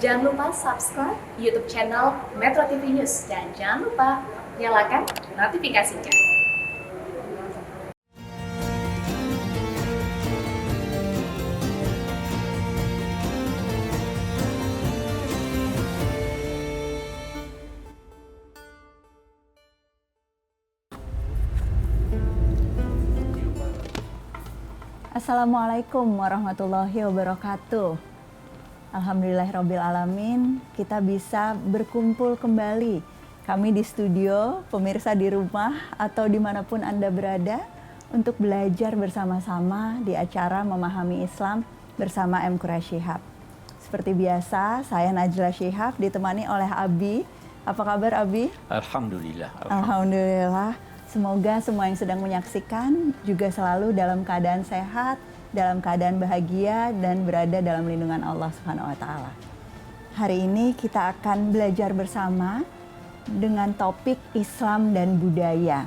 Jangan lupa subscribe YouTube channel Metro TV News dan jangan lupa nyalakan notifikasinya. Assalamualaikum warahmatullahi wabarakatuh. Alhamdulillahirrabbilalamin, kita bisa berkumpul kembali. Kami di studio, pemirsa di rumah atau dimanapun Anda berada, untuk belajar bersama-sama di acara Memahami Islam bersama M. Quraish Shihab. Seperti biasa, saya Najla Shihab ditemani oleh Abi. Apa kabar Abi? Alhamdulillah. Alhamdulillah. Semoga semua yang sedang menyaksikan juga selalu dalam keadaan sehat, dalam keadaan bahagia, dan berada dalam lindungan Allah Subhanahu wa Ta'ala. Hari ini kita akan belajar bersama dengan topik Islam dan budaya.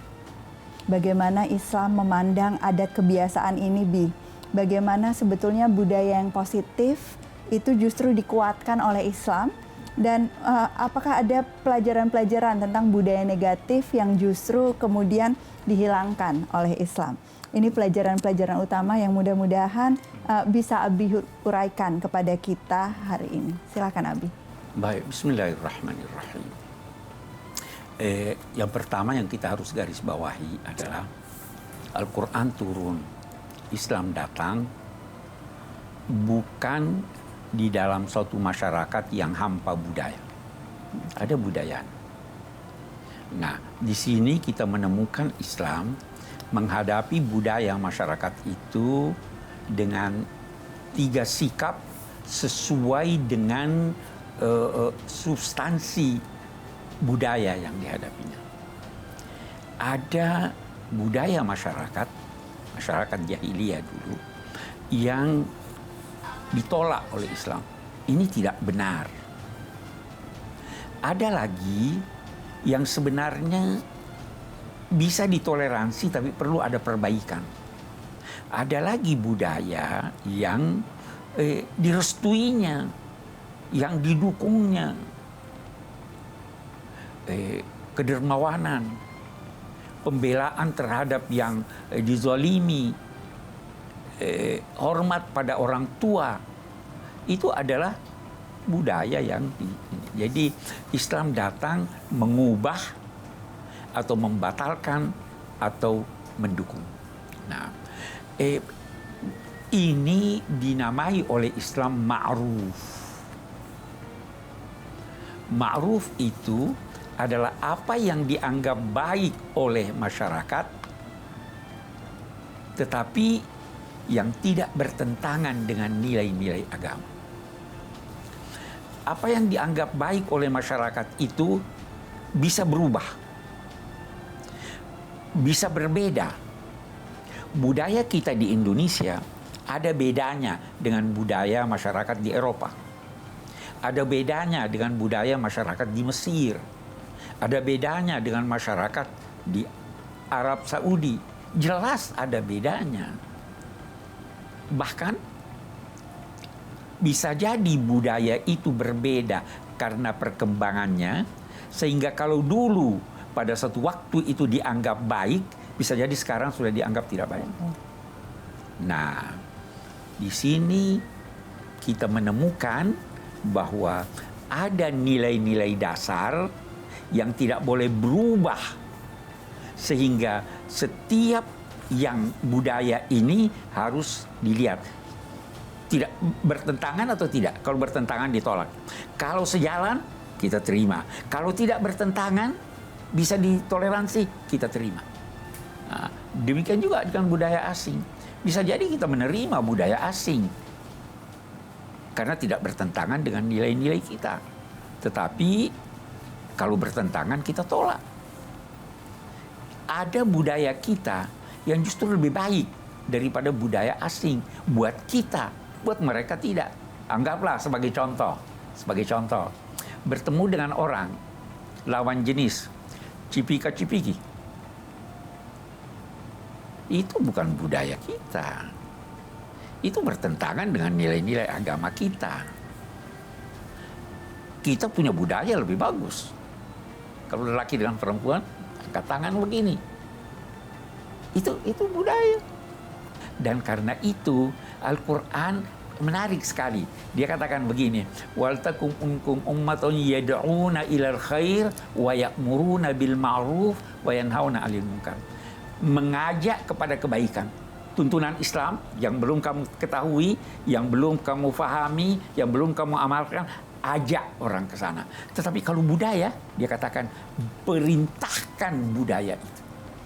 Bagaimana Islam memandang adat kebiasaan ini, Bi? Bagaimana sebetulnya budaya yang positif itu justru dikuatkan oleh Islam? Dan apakah ada pelajaran-pelajaran tentang budaya negatif yang justru kemudian dihilangkan oleh Islam? Ini pelajaran-pelajaran utama yang mudah-mudahan bisa Abi uraikan kepada kita hari ini. Silakan Abi. Baik, bismillahirrahmanirrahim. Yang pertama yang kita harus garis bawahi adalah Al-Quran turun, Islam datang, bukan di dalam suatu masyarakat yang hampa budaya. Ada budaya. Nah, di sini kita menemukan Islam menghadapi budaya masyarakat itu dengan 3 sikap sesuai dengan substansi budaya yang dihadapinya. Ada budaya masyarakat jahiliyah dulu yang ditolak oleh Islam. Ini tidak benar. Ada lagi yang sebenarnya bisa ditoleransi tapi perlu ada perbaikan. Ada lagi budaya yang direstuinya, yang didukungnya, kedermawanan, pembelaan terhadap yang dizalimi, hormat pada orang tua, itu adalah budaya yang jadi Islam datang mengubah atau membatalkan atau mendukung. Nah, ini dinamai oleh Islam ma'ruf. Ma'ruf itu adalah apa yang dianggap baik oleh masyarakat, tetapi yang tidak bertentangan dengan nilai-nilai agama. Apa yang dianggap baik oleh masyarakat itu bisa berubah, bisa berbeda. Budaya kita di Indonesia ada bedanya dengan budaya masyarakat di Eropa. Ada bedanya dengan budaya masyarakat di Mesir. Ada bedanya dengan masyarakat di Arab Saudi. Jelas ada bedanya. Bahkan bisa jadi budaya itu berbeda karena perkembangannya, sehingga kalau dulu pada satu waktu itu dianggap baik, bisa jadi sekarang sudah dianggap tidak baik. Nah, di sini kita menemukan bahwa ada nilai-nilai dasar yang tidak boleh berubah, sehingga setiap yang budaya ini harus dilihat tidak bertentangan atau tidak. Kalau bertentangan ditolak. Kalau sejalan kita terima. Kalau tidak bertentangan bisa ditoleransi, kita terima. Nah, demikian juga dengan budaya asing. Bisa jadi kita menerima budaya asing karena tidak bertentangan dengan nilai-nilai kita. Tetapi kalau bertentangan kita tolak. Ada budaya kita yang justru lebih baik daripada budaya asing buat kita, buat mereka tidak. Anggaplah sebagai contoh, bertemu dengan orang lawan jenis, cipika-cipiki. Itu bukan budaya kita. Itu bertentangan dengan nilai-nilai agama kita. kita punya budaya lebih bagus. Kalau lelaki dengan perempuan, angkat tangan begini. Itu budaya. Dan karena itu Al-Quran menarik sekali. Dia katakan begini, wal takum minkum ummatun yad'una ilal khair wa ya'muruna bil ma'ruf wa yanhauna 'anil munkar. Mengajak kepada kebaikan. Tuntunan Islam yang belum kamu ketahui, yang belum kamu fahami, yang belum kamu amalkan, ajak orang ke sana. Tetapi kalau budaya, dia katakan perintahkan budaya itu.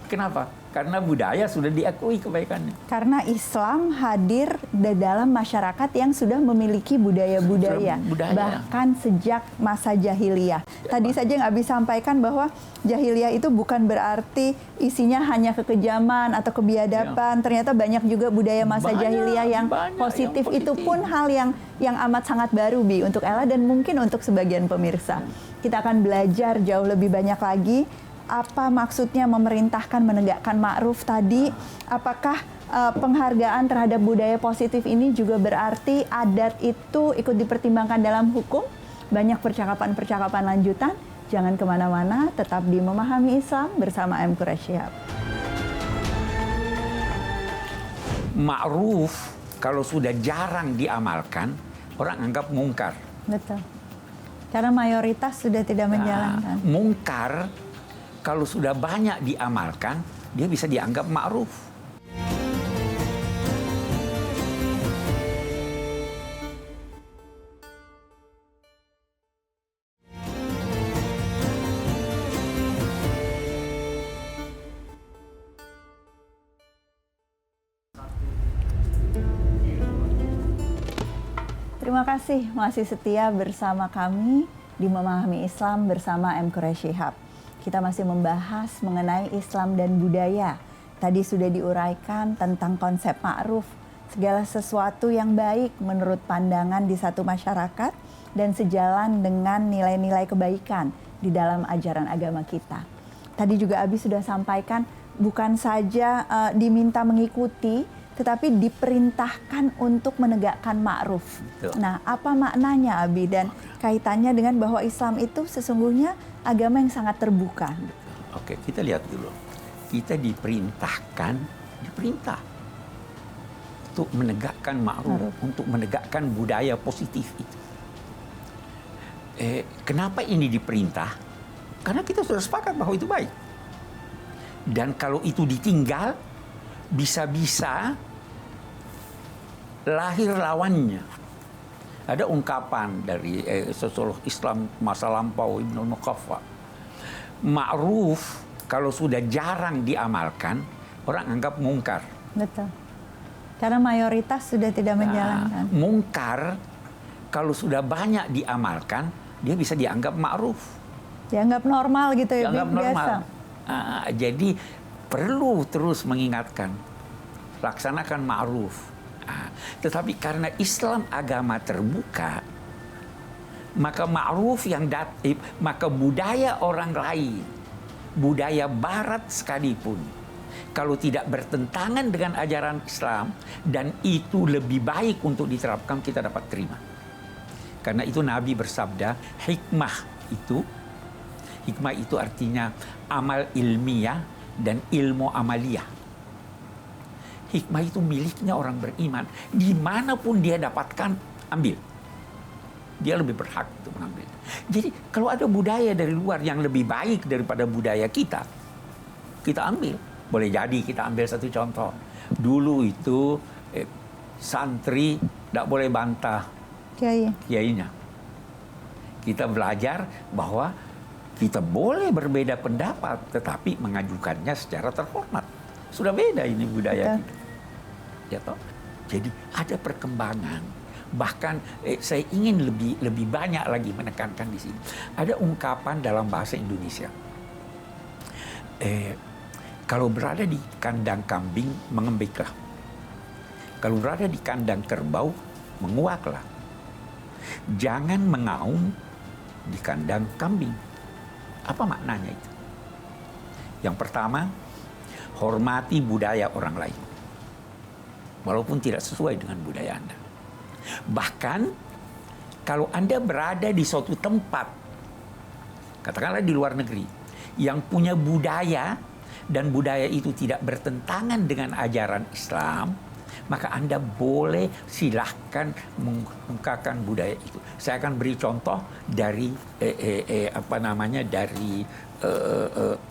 Kenapa? Karena budaya sudah diakui kebaikannya. Karena Islam hadir di dalam masyarakat yang sudah memiliki budaya-budaya. Bahkan sejak masa jahiliyah. Tadi saja Abi sampaikan bahwa jahiliyah itu bukan berarti isinya hanya kekejaman atau kebiadaban. Ternyata banyak juga budaya masa jahiliyah yang positif. Itu pun hal yang amat sangat baru, Bi, untuk Ella dan mungkin untuk sebagian pemirsa. Kita akan belajar jauh lebih banyak lagi. Apa maksudnya memerintahkan menegakkan ma'ruf tadi? Apakah penghargaan terhadap budaya positif ini juga berarti adat itu ikut dipertimbangkan dalam hukum? Banyak percakapan-percakapan lanjutan. Jangan kemana-mana, tetap di Memahami Islam bersama M. Quraish Shihab. Ma'ruf kalau sudah jarang diamalkan, orang anggap mungkar. Betul. Karena mayoritas sudah tidak menjalankan. Mungkar kalau sudah banyak diamalkan, dia bisa dianggap ma'ruf. Terima kasih masih setia bersama kami di Memahami Islam bersama M. Quraish Shihab. Kita masih membahas mengenai Islam dan budaya. Tadi sudah diuraikan tentang konsep ma'ruf, segala sesuatu yang baik menurut pandangan di satu masyarakat dan sejalan dengan nilai-nilai kebaikan di dalam ajaran agama kita. Tadi juga Abi sudah sampaikan bukan saja diminta mengikuti, tetapi diperintahkan untuk menegakkan ma'ruf. Nah, apa maknanya, Abi, dan kaitannya dengan bahwa Islam itu sesungguhnya agama yang sangat terbuka? Oke, kita lihat dulu. Kita diperintah untuk menegakkan ma'ruf, untuk menegakkan budaya positif itu. Kenapa ini diperintah? Karena kita sudah sepakat bahwa itu baik. Dan kalau itu ditinggal, bisa-bisa lahir lawannya. Ada ungkapan dari sosiolog Islam masa lampau Ibnul Muqaffa. Ma'ruf kalau sudah jarang diamalkan, orang anggap mungkar. Betul. Karena mayoritas sudah tidak menjalankan. Mungkar kalau sudah banyak diamalkan, dia bisa dianggap ma'ruf. Dianggap normal gitu ya, dianggap normal. Biasa. Jadi perlu terus mengingatkan, laksanakan ma'ruf. Tetapi karena Islam agama terbuka, maka ma'ruf maka budaya orang lain, budaya barat sekalipun, kalau tidak bertentangan dengan ajaran Islam dan itu lebih baik untuk diterapkan, kita dapat terima. Karena itu Nabi bersabda, hikmah itu artinya amal ilmiah dan ilmu amaliyah. Hikmah itu miliknya orang beriman. Dimanapun dia dapatkan, ambil. Dia lebih berhak untuk mengambil. Jadi kalau ada budaya dari luar yang lebih baik daripada budaya kita ambil. Boleh jadi kita ambil satu contoh. Dulu itu santri tidak boleh bantah kiainya. Kita belajar bahwa kita boleh berbeda pendapat, tetapi mengajukannya secara terhormat. Sudah beda ini budaya kita. Ya toh? Jadi ada perkembangan. Bahkan saya ingin lebih banyak lagi menekankan di sini. Ada ungkapan dalam bahasa Indonesia. Kalau berada di kandang kambing, mengembiklah. Kalau berada di kandang kerbau, menguaklah. Jangan mengaum di kandang kambing. Apa maknanya itu? Yang pertama, hormati budaya orang lain. Walaupun tidak sesuai dengan budaya Anda. Bahkan Kalau Anda berada di suatu tempat, katakanlah di luar negeri, yang punya budaya dan budaya itu tidak bertentangan dengan ajaran Islam, maka Anda boleh silahkan mengungkapkan budaya itu. Saya akan beri contoh dari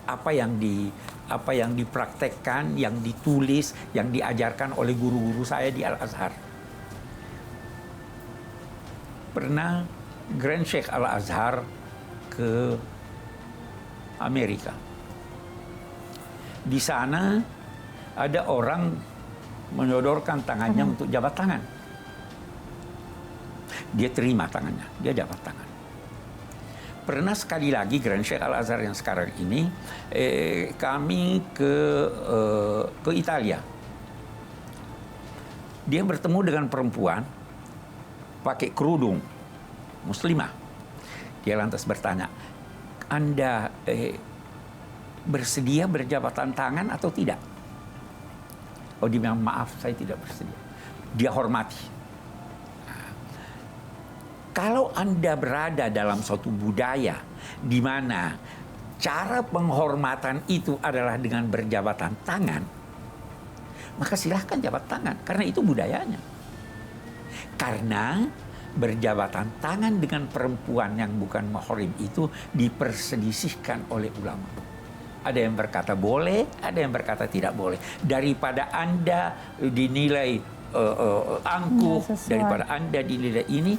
apa yang dipraktekkan, yang ditulis, yang diajarkan oleh guru-guru saya di Al-Azhar. Pernah Grand Sheikh Al-Azhar ke Amerika. Di sana ada orang menyodorkan tangannya untuk jabat tangan. Dia terima tangannya, dia jabat tangan. Pernah sekali lagi Grand Sheikh Al-Azhar yang sekarang ini, kami ke Italia. Dia bertemu dengan perempuan pakai kerudung, muslimah. Dia lantas bertanya, Anda bersedia berjabatan tangan atau tidak? Oh, dia bilang, maaf, saya tidak bersedia. Dia hormati. Nah, kalau Anda berada dalam suatu budaya di mana cara penghormatan itu adalah dengan berjabatan tangan, maka silahkan jabat tangan, karena itu budayanya. Karena berjabatan tangan dengan perempuan yang bukan mahrim itu diperselisihkan oleh ulama. Ada yang berkata boleh, ada yang berkata tidak boleh. Daripada Anda dinilai angkuh, daripada Anda dinilai ini,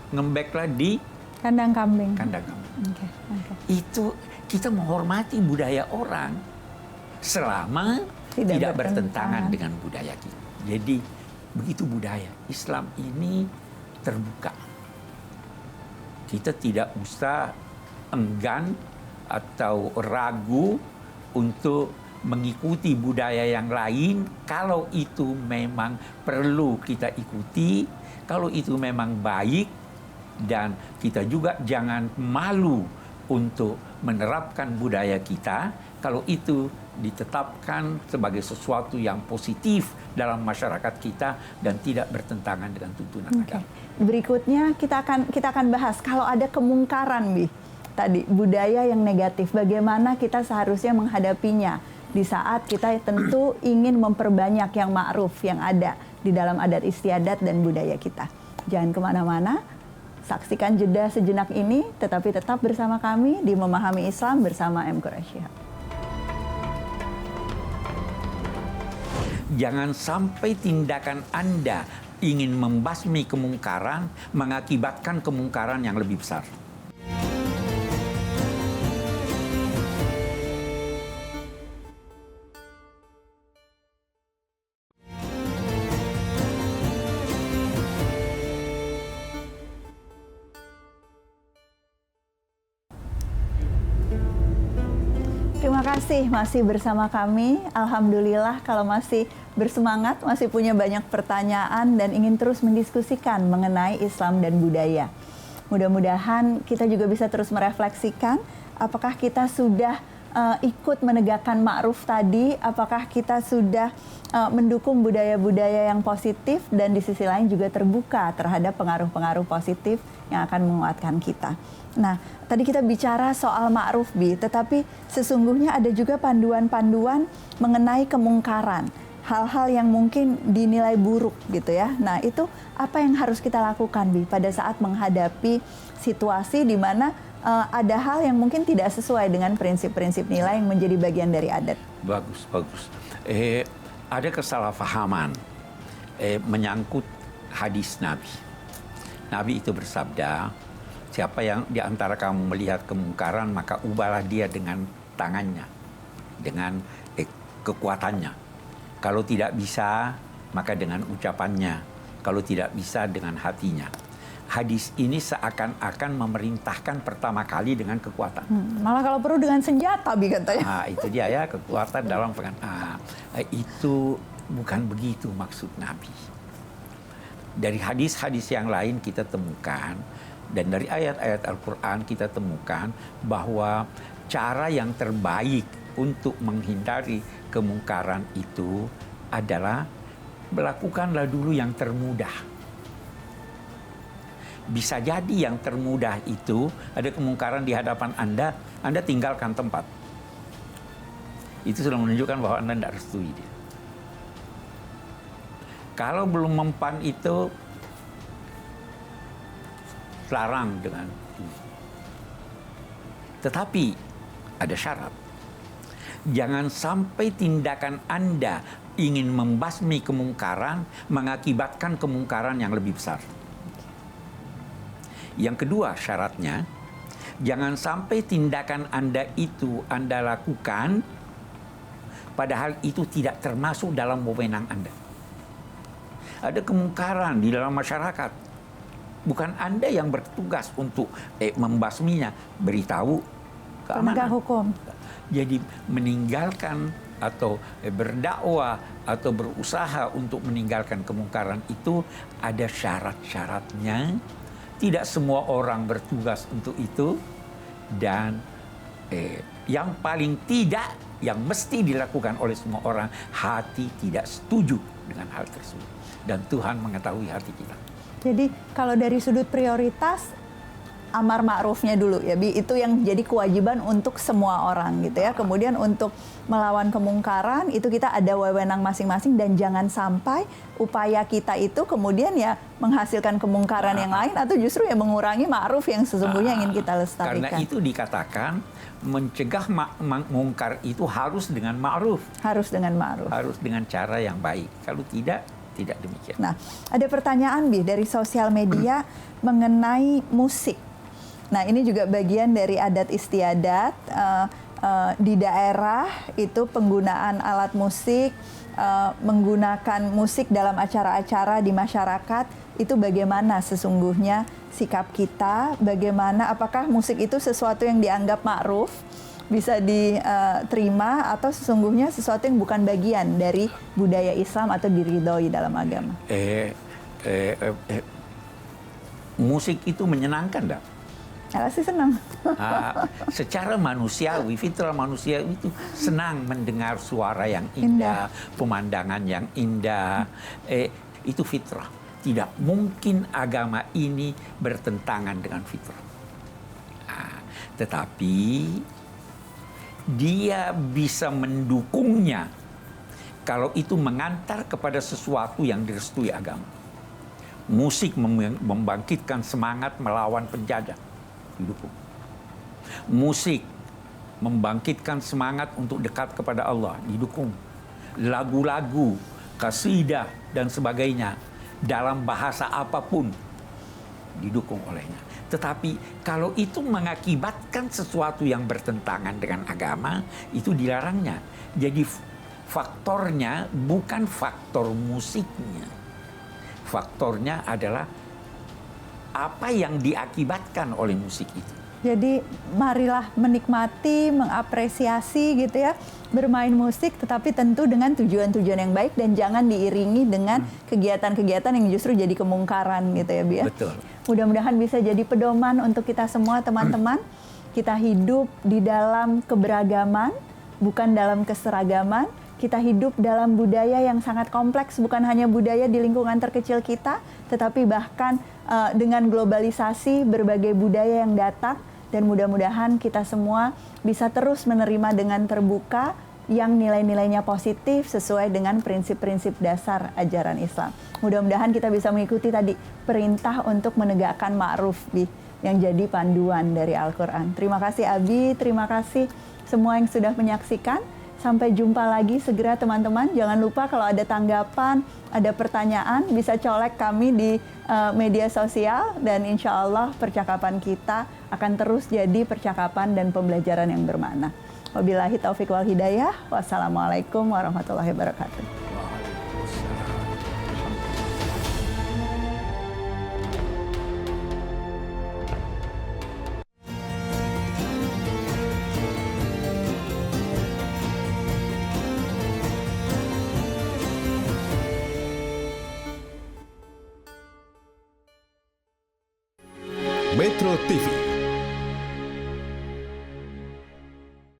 ngembeklah di kandang kambing. Okay. Itu kita menghormati budaya orang selama tidak bertentangan dengan budaya kita. Jadi begitu budaya Islam ini terbuka. Kita tidak usah enggan atau ragu untuk mengikuti budaya yang lain kalau itu memang perlu kita ikuti, kalau itu memang baik, dan kita juga jangan malu untuk menerapkan budaya kita kalau itu ditetapkan sebagai sesuatu yang positif dalam masyarakat kita dan tidak bertentangan dengan tuntunan agama. Berikutnya kita akan bahas kalau ada kemungkaran, Bi. Tadi budaya yang negatif, bagaimana kita seharusnya menghadapinya di saat kita tentu ingin memperbanyak yang ma'ruf yang ada di dalam adat istiadat dan budaya kita. Jangan kemana-mana, saksikan jeda sejenak ini, tetapi tetap bersama kami di Memahami Islam bersama M. Quraisyihab. Jangan sampai tindakan Anda ingin membasmi kemungkaran mengakibatkan kemungkaran yang lebih besar. Terima kasih masih bersama kami. Alhamdulillah kalau masih bersemangat, masih punya banyak pertanyaan dan ingin terus mendiskusikan mengenai Islam dan budaya. Mudah-mudahan kita juga bisa terus merefleksikan apakah kita sudah ikut menegakkan ma'ruf tadi, apakah kita sudah mendukung budaya-budaya yang positif dan di sisi lain juga terbuka terhadap pengaruh-pengaruh positif yang akan menguatkan kita. Nah, tadi kita bicara soal ma'ruf, Bi, tetapi sesungguhnya ada juga panduan-panduan mengenai kemungkaran, hal-hal yang mungkin dinilai buruk gitu ya. Nah, itu apa yang harus kita lakukan, Bi, pada saat menghadapi situasi di mana ada hal yang mungkin tidak sesuai dengan prinsip-prinsip nilai yang menjadi bagian dari adat. Bagus. Ada kesalahpahaman menyangkut hadis Nabi. Nabi itu bersabda, siapa yang di antara kamu melihat kemungkaran, maka ubahlah dia dengan tangannya, dengan kekuatannya. Kalau tidak bisa, maka dengan ucapannya. Kalau tidak bisa, dengan hatinya. Hadis ini seakan-akan memerintahkan pertama kali dengan kekuatan. Malah kalau perlu dengan senjata, Bi, katanya. Nah, itu dia ya, kekuatan dalam itu bukan begitu maksud Nabi. Dari hadis-hadis yang lain kita temukan, dan dari ayat-ayat Al-Quran kita temukan bahwa cara yang terbaik untuk menghindari kemungkaran itu adalah melakukanlah dulu yang termudah. Bisa jadi yang termudah itu ada kemungkaran di hadapan Anda tinggalkan tempat. Itu sudah menunjukkan bahwa Anda tidak restui dia. Kalau belum mempan itu, larang dengan. Tetapi ada syarat. Jangan sampai tindakan Anda ingin membasmi kemungkaran mengakibatkan kemungkaran yang lebih besar. Yang kedua syaratnya, jangan sampai tindakan Anda itu Anda lakukan padahal itu tidak termasuk dalam wewenang Anda. Ada kemungkaran di dalam masyarakat. Bukan Anda yang bertugas untuk membasminya, beritahu keamanan. Penegak hukum. Jadi meninggalkan atau berdakwah atau berusaha untuk meninggalkan kemungkaran itu ada syarat-syaratnya. Tidak semua orang bertugas untuk itu, dan yang paling tidak yang mesti dilakukan oleh semua orang, hati tidak setuju dengan hal tersebut, dan Tuhan mengetahui hati kita. Jadi kalau dari sudut prioritas, amar ma'rufnya dulu ya Bi, itu yang jadi kewajiban untuk semua orang gitu ya. Kemudian untuk melawan kemungkaran itu kita ada wewenang masing-masing, dan jangan sampai upaya kita itu kemudian ya menghasilkan kemungkaran yang lain, atau justru ya mengurangi ma'ruf yang sesungguhnya ingin kita lestarikan. Karena itu dikatakan mencegah mungkar itu harus dengan ma'ruf. Harus dengan ma'ruf. Harus dengan cara yang baik. Kalau tidak demikian. Nah, ada pertanyaan Bi dari sosial media mengenai musik. Nah, ini juga bagian dari adat istiadat di daerah itu, penggunaan alat musik, menggunakan musik dalam acara-acara di masyarakat, itu bagaimana sesungguhnya sikap kita, bagaimana, apakah musik itu sesuatu yang dianggap ma'ruf, bisa diterima, atau sesungguhnya sesuatu yang bukan bagian dari budaya Islam atau diridhoi dalam agama? Musik itu menyenangkan enggak? Pasti senang. Secara manusiawi, fitrah manusia itu senang mendengar suara yang indah, pemandangan yang indah. Itu fitrah. Tidak mungkin agama ini bertentangan dengan fitrah. Tetapi dia bisa mendukungnya kalau itu mengantar kepada sesuatu yang direstui agama. Musik membangkitkan semangat melawan penjajah, didukung. Musik membangkitkan semangat untuk dekat kepada Allah, didukung. Lagu-lagu, kasidah dan sebagainya dalam bahasa apapun didukung olehnya. Tetapi kalau itu mengakibatkan sesuatu yang bertentangan dengan agama, itu dilarangnya. Jadi faktornya bukan faktor musiknya. Faktornya adalah apa yang diakibatkan oleh musik itu. Jadi marilah menikmati, mengapresiasi gitu ya, bermain musik, tetapi tentu dengan tujuan-tujuan yang baik, dan jangan diiringi dengan kegiatan-kegiatan yang justru jadi kemungkaran gitu ya, Bi ya. Betul. Mudah-mudahan bisa jadi pedoman untuk kita semua teman-teman. Kita hidup di dalam keberagaman, bukan dalam keseragaman. Kita hidup dalam budaya yang sangat kompleks, bukan hanya budaya di lingkungan terkecil kita, tetapi bahkan dengan globalisasi berbagai budaya yang datang, dan mudah-mudahan kita semua bisa terus menerima dengan terbuka yang nilai-nilainya positif sesuai dengan prinsip-prinsip dasar ajaran Islam. Mudah-mudahan kita bisa mengikuti tadi perintah untuk menegakkan ma'ruf yang jadi panduan dari Al-Quran. Terima kasih Abi, terima kasih semua yang sudah menyaksikan. Sampai jumpa lagi segera teman-teman. Jangan lupa kalau ada tanggapan, ada pertanyaan, bisa colek kami di media sosial, dan insya Allah percakapan kita akan terus jadi percakapan dan pembelajaran yang bermakna. Wabillahi taufiq wal hidayah. Wassalamualaikum warahmatullahi wabarakatuh. Metro TV